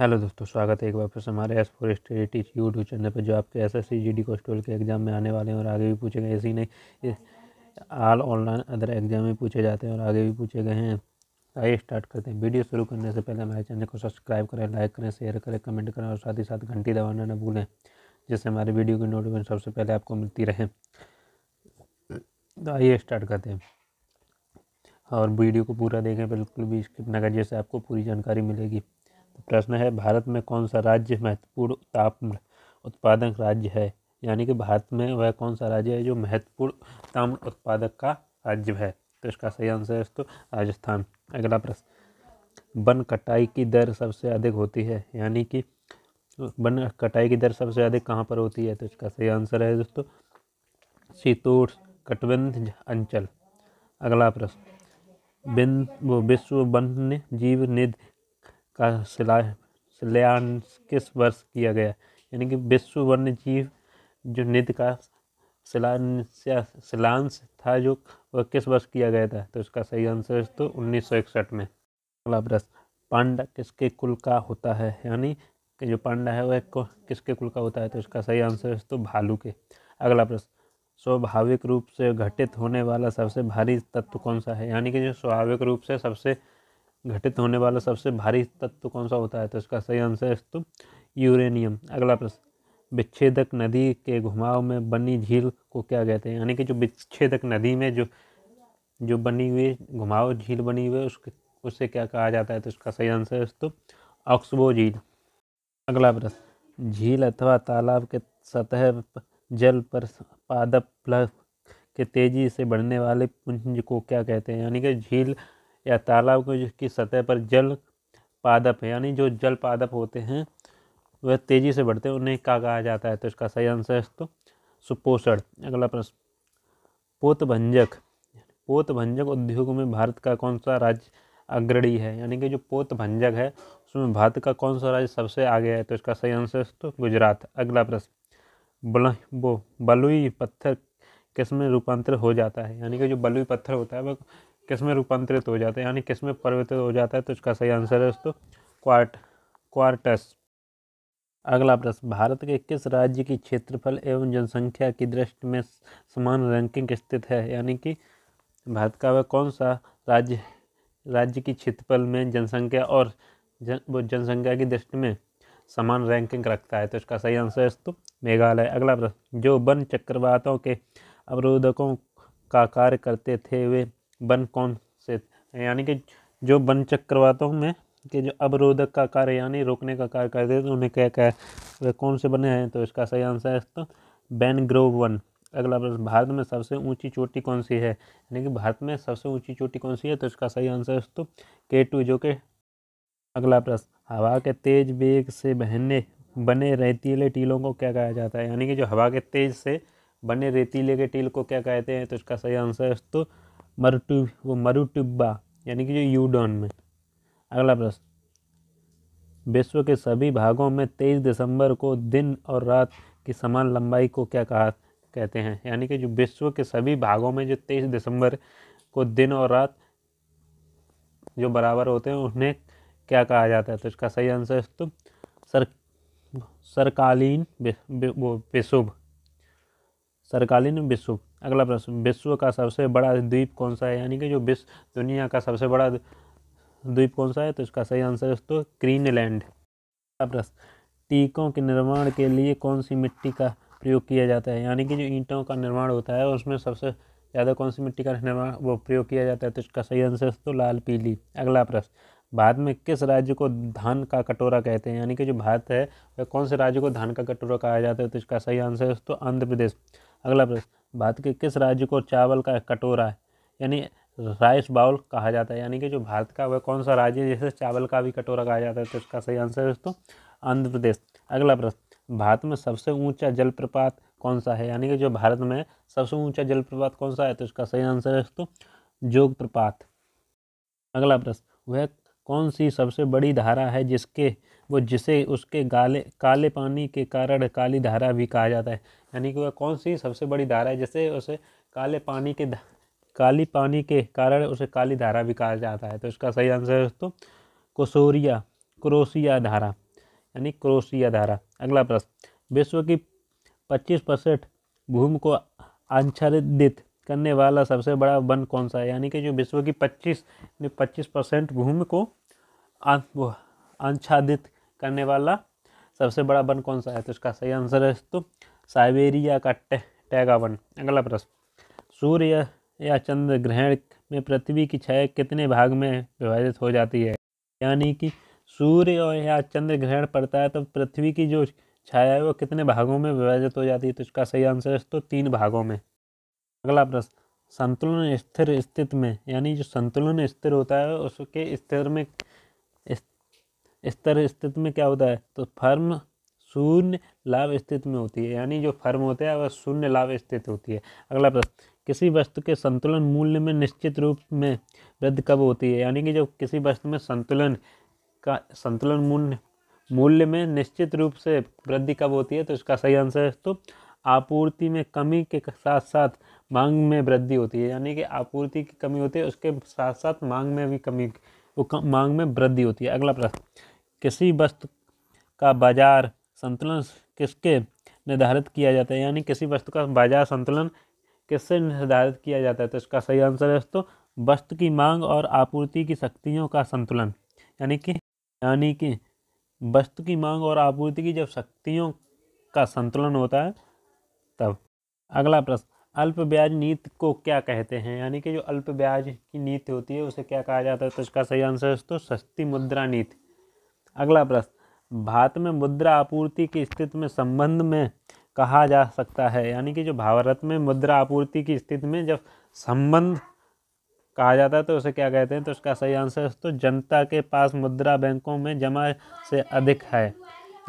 Hello दोस्तों, स्वागत है एक बार फिर से हमारे S4 study teach YouTube channel पर, जो आपके एसएससी जीडी कांस्टेबल के एग्जाम में आने वाले हैं और आगे भी पूछे गए। ऐसे ही नहीं, ऑल ऑनलाइन अदर एग्जाम में पूछे जाते हैं और आगे भी पूछे गए हैं। आइए स्टार्ट करते हैं। वीडियो शुरू करने से पहले हमारे चैनल को सब्सक्राइब करें, लाइक करें, शेयर करें, कमेंट करें और साथ ही साथ घंटी दबाना न भूलें, जिससे हमारे वीडियो की नोटिफिकेशन सबसे पहले आपको मिलती रहे। तो आइए स्टार्ट करते हैं और वीडियो को पूरा देखें, बिल्कुल भी स्किप न करें, जिससे आपको पूरी जानकारी मिलेगी। तो प्रश्न है, भारत में कौन सा राज्य महत्वपूर्ण ताम्र उत्पादक राज्य है? यानी कि भारत में वह कौन सा राज्य है जो महत्वपूर्ण ताम्र उत्पादक का राज्य है? तो इसका सही आंसर है तो राजस्थान। अगला प्रश्न, वन कटाई की दर सबसे अधिक होती है, यानी कि वन कटाई की दर सबसे अधिक कहाँ पर होती है? तो इसका सही आंसर है दोस्तों शीतोष्ण कटिबंध अंचल। अगला प्रश्न, विश्व वन्य जीव निधि का शिलान्यास किस वर्ष किया गया? यानी कि विश्व वन्य जीव जो निधि का शिलान्यास था जो वह किस वर्ष किया गया था? तो इसका सही आंसर है तो 1961 में। अगला प्रश्न, पांडा किसके कुल का होता है? यानी कि जो पांडा है वह किसके कुल का होता है? तो इसका सही आंसर है तो भालू के। अगला प्रश्न, स्वाभाविक रूप से घटित होने वाला सबसे भारी तत्व कौन सा है? यानी कि जो स्वाभाविक रूप से सबसे घटित होने वाला सबसे भारी तत्व कौन सा होता है? तो इसका सही आंसर है तो यूरेनियम। अगला प्रश्न, विच्छेदक नदी के घुमाव में बनी झील को क्या कहते हैं? यानी कि जो विच्छेदक नदी में जो बनी हुई घुमाव झील बनी हुई है उससे क्या कहा जाता है? तो इसका सही आंसर है तो ऑक्सबो झील। अगला प्रश्न, झील अथवा तालाब के सतह जल पर पादप प्लव के तेजी से बढ़ने वाले पुंज को क्या कहते हैं? यानी कि झील या तालाब की सतह पर जल पादप है, यानी जो जल पादप होते हैं वह तेजी से बढ़ते हैं, उन्हें क्या कहा जाता है? तो इसका सही आंसर है तो सुपोषण। अगला प्रश्न, पोतभंजक उद्योग में भारत का कौन सा राज्य अग्रणी है? यानी कि जो पोतभंजक है उसमें भारत का कौन सा राज्य सबसे आगे है? तो इसका सही आंसर है तो गुजरात। अगला प्रश्न, बलुई पत्थर किस में रूपांतरित हो जाता है? यानी कि जो बलुई पत्थर होता है वह किस में रूपांतरित हो जाता है, यानी किस में परिवर्तित हो जाता है? तो इसका सही आंसर है दोस्तों क्वार्टस। अगला प्रश्न, भारत के किस राज्य की क्षेत्रफल एवं जनसंख्या की दृष्टि में समान रैंकिंग स्थित है? यानी कि भारत का वह कौन सा राज्य की क्षेत्रफल में जनसंख्या और जनसंख्या की दृष्टि में समान रैंकिंग रखता है? तो इसका सही आंसर है तो मेघालय। अगला प्रश्न, जो वन चक्रवातों के अवरोधकों का कार्य करते थे वे वन कौन से? यानी कि जो वन चक्रवातों में के जो अवरोधक का कार्य यानी रोकने का कार्य करते थे तो उन्हें क्या क्या वे कौन से बने हैं? तो इसका सही आंसर है तो मैंग्रोव वन। अगला प्रश्न, भारत में सबसे ऊंची चोटी कौन सी है? यानी कि भारत में सबसे ऊंची चोटी कौन सी है? तो इसका सही आंसर है तो K2 जो के। अगला प्रश्न, हवा के तेज वेग से बने रेतीले टीलों को क्या कहा जाता है? यानी कि जो हवा के तेज से बने रेतीले के टील को क्या कहते हैं? तो इसका सही आंसर है तो मरुटिब्बा, यानी कि जो यूडॉन में। अगला प्रश्न, विश्व के सभी भागों में 23 दिसंबर को दिन और रात की समान लंबाई को क्या कहते हैं? यानी कि जो विश्व के सभी भागों में जो 23 दिसंबर को दिन और रात जो बराबर होते हैं उन्हें क्या कहा जाता है? तो इसका सही आंसर है तो सरकालीन विषुव। अगला प्रश्न, विश्व का सबसे बड़ा द्वीप कौन सा है? यानी कि जो दुनिया का सबसे बड़ा द्वीप कौन सा है? तो इसका सही आंसर है तो ग्रीनलैंड। अगला प्रश्न, टीकों के निर्माण के लिए कौन सी मिट्टी का प्रयोग किया जाता है? यानी कि जो ईंटों का निर्माण होता है उसमें सबसे ज़्यादा कौन सी मिट्टी का निर्माण प्रयोग किया जाता है? तो इसका सही आंसर है तो लाल पीली। अगला प्रश्न, भारत में किस राज्य को धान का कटोरा कहते हैं? यानी कि जो भारत है वह कौन से राज्य को धान का कटोरा कहा जाता है? तो इसका सही आंसर है तो आंध्र प्रदेश। अगला प्रश्न, भारत के किस राज्य को चावल का कटोरा यानी राइस बाउल कहा जाता है? यानी कि जो भारत का वह कौन सा राज्य है जिसे चावल का भी कटोरा कहा जाता है? तो इसका सही आंसर है तो आंध्र प्रदेश। अगला प्रश्न, भारत में सबसे ऊंचा जलप्रपात कौन सा है? यानी कि जो भारत में सबसे ऊंचा जलप्रपात कौन सा है? तो इसका सही आंसर है तो जोग प्रपात। अगला प्रश्न, वह कौन सी सबसे बड़ी धारा है जिसे उसके काले पानी के कारण काली धारा भी कहा जाता है? यानी कि वह कौन सी सबसे बड़ी धारा है जिसे उसे काली पानी के कारण उसे काली धारा भी कहा जाता है? तो इसका सही आंसर है तो क्रोशिया धारा। यानी क्रोशिया धारा। अगला प्रश्न, विश्व की 25% भूमि को आच्छादित करने वाला सबसे बड़ा वन कौन सा है? यानी कि जो विश्व की 25% भूमि को आच्छादित करने वाला सबसे बड़ा वन कौन सा है? तो इसका सही आंसर है तो साइबेरिया का टैगा वन। अगला प्रश्न, सूर्य या चंद्र ग्रहण में पृथ्वी की छाया कितने भाग में विभाजित हो जाती है? यानी कि सूर्य या चंद्र ग्रहण पड़ता है तो पृथ्वी की जो छाया है वो कितने भागों में विभाजित हो जाती है? तो इसका सही आंसर है तो 3 भागों में। अगला प्रश्न, संतुलन स्थिर स्थिति में, यानी जो संतुलन स्थिर होता है उसके स्थिर स्थिति में क्या होता है? तो फर्म शून्य लाभ स्थिति में होती है, यानी जो फर्म होता है वह शून्य लाभ स्थिति होती है। अगला प्रश्न, किसी वस्तु के संतुलन मूल्य में निश्चित रूप में वृद्धि कब होती है? यानी कि जब किसी वस्तु में संतुलन मूल्य में निश्चित रूप से वृद्धि कब होती है? तो इसका सही आंसर है तो आपूर्ति में कमी के साथ साथ मांग में वृद्धि होती है, यानी कि आपूर्ति की कमी होती है उसके साथ साथ मांग में भी मांग में वृद्धि होती है। अगला प्रश्न, किसी वस्तु का बाजार संतुलन किसके निर्धारित किया जाता है? यानी किसी वस्तु का बाजार संतुलन किससे निर्धारित किया जाता है? तो इसका सही आंसर है तो वस्तु की मांग और आपूर्ति की शक्तियों का संतुलन, यानी कि वस्तु की मांग और आपूर्ति की जब शक्तियों का संतुलन होता है तब। अगला प्रश्न, अल्प ब्याज नीति को क्या कहते हैं? यानी कि जो अल्प ब्याज की नीति होती है उसे क्या कहा जाता है? तो इसका सही आंसर है तो सस्ती मुद्रा नीति। अगला प्रश्न, भारत में मुद्रा आपूर्ति की स्थिति में संबंध में कहा जा सकता है? यानी कि जो भारत में मुद्रा आपूर्ति की स्थिति में जब संबंध कहा जाता है तो उसे क्या कहते हैं? तो इसका सही आंसर है तो जनता के पास मुद्रा बैंकों में जमा से अधिक है,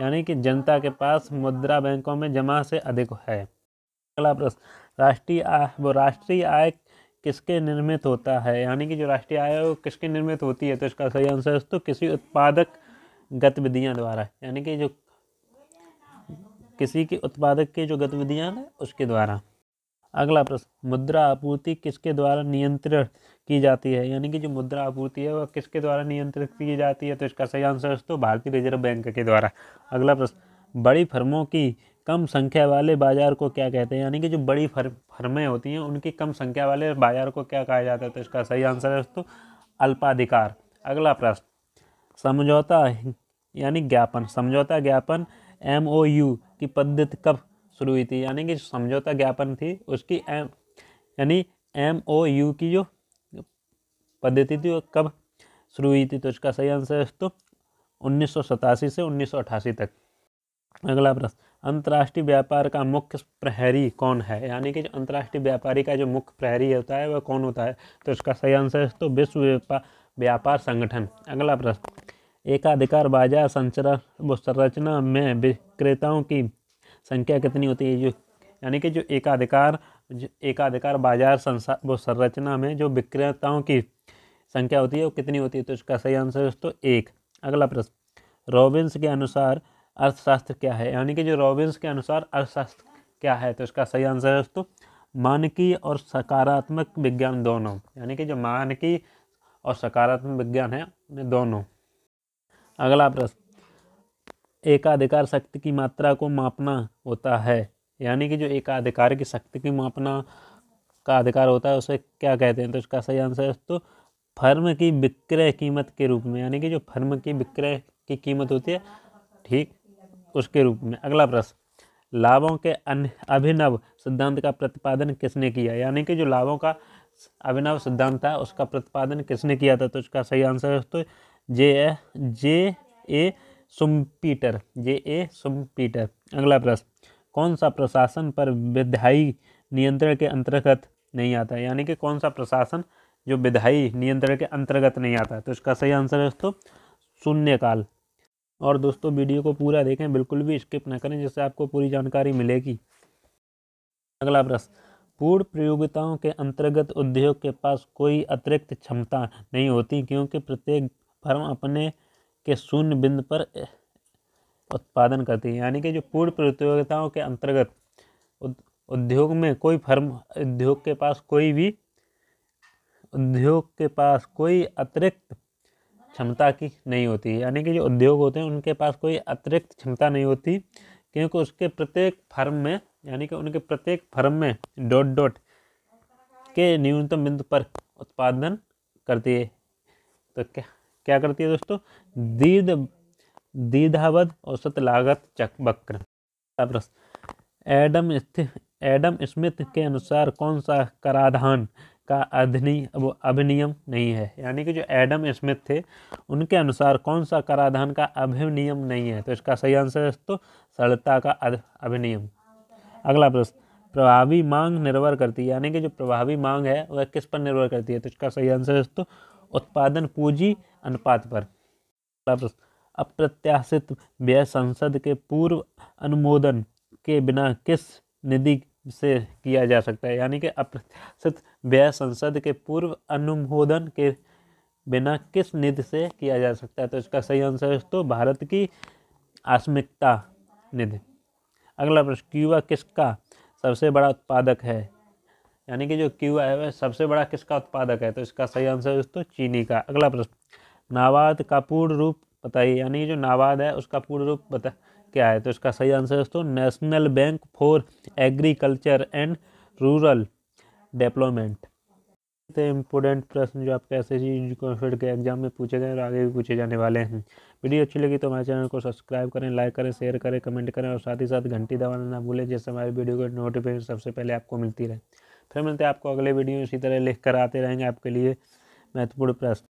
यानी कि जनता के पास मुद्रा बैंकों में जमा से अधिक है। अगला प्रश्न, राष्ट्रीय आय किसके निर्मित होता है? यानी कि जो राष्ट्रीय आय है वो किसके निर्मित होती है? तो इसका सही आंसर है तो किसी उत्पादक गतिविधियां द्वारा, यानी कि जो किसी की उत्पादक की जो गतिविधियां हैं उसके द्वारा। अगला प्रश्न, मुद्रा आपूर्ति किसके द्वारा नियंत्रित की जाती है? यानी कि जो मुद्रा आपूर्ति है वह किसके द्वारा नियंत्रित की जाती है? तो इसका सही आंसर है तो भारतीय रिजर्व बैंक के द्वारा। अगला प्रश्न, बड़ी फर्मों की कम संख्या वाले बाजार को क्या कहते हैं? यानी कि जो बड़ी फर्में होती हैं उनकी कम संख्या वाले बाजार को क्या कहा जाता है? तो इसका सही आंसर है तो अल्पाधिकार। अगला प्रश्न, समझौता ज्ञापन MOU की पद्धति कब शुरू हुई थी? यानी कि समझौता ज्ञापन थी उसकी यानी MOU की जो पद्धति थी वो कब शुरू हुई थी? तो इसका सही आंसर है तो 1987 से 1988 तक। अगला प्रश्न, अंतर्राष्ट्रीय व्यापार का मुख्य प्रहरी कौन है? यानी कि जो अंतर्राष्ट्रीय व्यापारी का जो मुख्य प्रहरी होता है वह कौन होता है? तो इसका सही आंसर है तो विश्व व्यापार संगठन। अगला प्रश्न, एकाधिकार बाजार संरचना में विक्रेताओं की संख्या कितनी होती है? यानी कि जो एकाधिकार बाजार संरचना में जो विक्रेताओं की संख्या होती है वो कितनी होती है? तो इसका सही आंसर है तो 1। अगला प्रश्न, रॉबिन्स के अनुसार अर्थशास्त्र क्या है? यानी कि जो रॉबिन्स के अनुसार अर्थशास्त्र क्या है? तो इसका सही आंसर है तो मानकीय और सकारात्मक विज्ञान दोनों, यानी कि जो मानकीय और सकारात्मक विज्ञान है दोनों। अगला प्रश्न, एकाधिकार शक्ति की मात्रा को मापना होता है, यानी कि जो एकाधिकार की शक्ति की मापना का अधिकार होता है उसे क्या कहते हैं? तो इसका सही आंसर है तो फर्म की विक्रय कीमत के रूप में, यानी कि जो फर्म की विक्रय की कीमत होती है ठीक उसके रूप में। अगला प्रश्न, लाभों के अभिनव सिद्धांत का प्रतिपादन किसने किया? यानी कि जो लाभों का अभिनव सिद्धांत था उसका प्रतिपादन किसने किया था? तो इसका सही आंसर है तो जे ए शुम्पीटर। अगला प्रश्न, कौन सा प्रशासन पर विधायी नियंत्रण के अंतर्गत नहीं आता है? यानी कि कौन सा प्रशासन जो विधायी नियंत्रण के अंतर्गत नहीं आता है? तो इसका सही आंसर है तो शून्यकाल। और दोस्तों वीडियो को पूरा देखें, बिल्कुल भी स्किप ना करें जिससे आपको पूरी जानकारी मिलेगी। अगला प्रश्न, पूर्ण प्रयोगिताओं के अंतर्गत उद्योग के पास कोई अतिरिक्त क्षमता नहीं होती क्योंकि प्रत्येक फर्म अपने के शून्य बिंदु पर उत्पादन करती है। यानी कि जो पूर्ण प्रतियोगिताओं के अंतर्गत उद्योग के पास कोई अतिरिक्त क्षमता की नहीं होती, यानी कि जो उद्योग होते हैं उनके पास कोई अतिरिक्त क्षमता नहीं होती, क्योंकि उसके प्रत्येक फर्म में, यानी कि उनके प्रत्येक फर्म में डॉट डॉट के न्यूनतम बिंदु पर उत्पादन करती है। तो क्या क्या करती है दोस्तों? दीर्घावधि औसत लागत वक्र। एडम स्मिथ के अनुसार कौन सा कराधान का अधिनियम नहीं है? यानी कि जो एडम स्मिथ थे उनके अनुसार कौन सा कराधान का अधिनियम नहीं है? तो इसका सही आंसर है तो सरलता का अधिनियम। अगला प्रश्न, प्रभावी मांग निर्भर करती है, यानी कि जो प्रभावी मांग है वह किस पर निर्भर करती है? तो इसका सही आंसर है तो उत्पादन पूंजी अनुपात पर। अगला प्रश्न, अप्रत्याशित व्यय संसद के पूर्व अनुमोदन के बिना किस निधि से किया जा सकता है? यानी कि अप्रत्याशित व्यय संसद के पूर्व अनुमोदन के बिना किस निधि से किया जा सकता है? तो इसका सही आंसर है तो भारत की आकस्मिकता निधि। अगला प्रश्न, क्यूबा किसका सबसे बड़ा उत्पादक है? यानी कि जो क्यूबा है वह सबसे बड़ा किसका उत्पादक है? तो इसका सही आंसर है तो चीनी का। अगला प्रश्न, नाबार्ड का पूर्ण रूप बताइए, यानी कि जो नाबार्ड है उसका पूर्ण रूप क्या है? तो इसका सही आंसर है तो national bank for agriculture and rural development. Important प्रश्न जो आपके एसएससी कॉन्स्टेबल के एग्जाम में पूछे गए और आगे भी पूछे जाने वाले हैं। वीडियो अच्छी लगी तो हमारे चैनल को सब्सक्राइब करें, लाइक करें, शेयर करें, कमेंट करें और साथ ही साथ घंटी दबाना ना भूलें, जिससे हमारी वीडियो को नोटिफिकेशन सबसे पहले आपको मिलती रहे। फिर मिलते हैं आपको अगले वीडियो इसी तरह लिख कर आते रहेंगे आपके लिए महत्वपूर्ण प्रश्न।